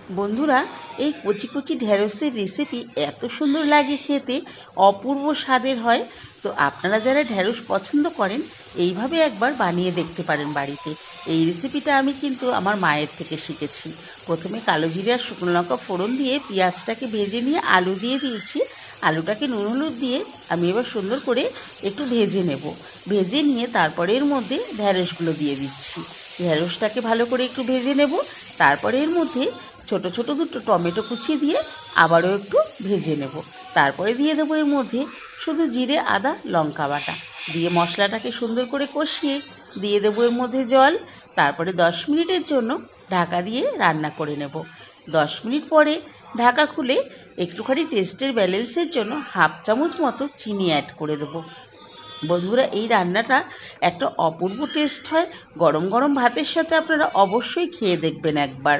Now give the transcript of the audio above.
বন্ধুরা, এই কচি কচি ঢ্যাঁড়সের রেসিপি এত সুন্দর লাগে খেতে, অপূর্ব স্বাদের হয়। তো আপনারা যারা ঢ্যাঁড়স পছন্দ করেন এইভাবে একবার বানিয়ে দেখতে পারেন বাড়িতে। এই রেসিপিটা আমি কিন্তু আমার মায়ের থেকে শিখেছি। প্রথমে কালো জিরে আর শুকনো লঙ্কা ফোড়ন দিয়ে পেঁয়াজটাকে ভেজে নিয়ে আলু দিয়ে দিয়েছি। আলুটাকে নুন হলুদ দিয়ে আমি এবার সুন্দর করে একটু ভেজে নেব। ভেজে নিয়ে তারপরে এর মধ্যে ঢ্যাঁড়সগুলো দিয়ে দিচ্ছি। ঢ্যাঁড়সটাকে ভালো করে একটু ভেজে নেব। তারপরে এর মধ্যে ছোট ছোট দুটো টমেটো কুচি দিয়ে আবারও একটু ভেজে নেব। তারপরে দিয়ে দেবো এর মধ্যে শুধু জিরে আদা লঙ্কা বাটা দিয়ে মশলাটাকে সুন্দর করে কষিয়ে দিয়ে দেবো এর মধ্যে জল। তারপরে 10 মিনিটের জন্য ঢাকা দিয়ে রান্না করে নেব। 10 মিনিট পরে ঢাকা খুলে একটুখানি টেস্টের ব্যালেন্সের জন্য হাফ চামচ মতো চিনি অ্যাড করে দেবো। বন্ধুরা, এই রান্নাটা একটা অপূর্ব টেস্ট হয়। গরম গরম ভাতের সাথে আপনারা অবশ্যই খেয়ে দেখবেন একবার।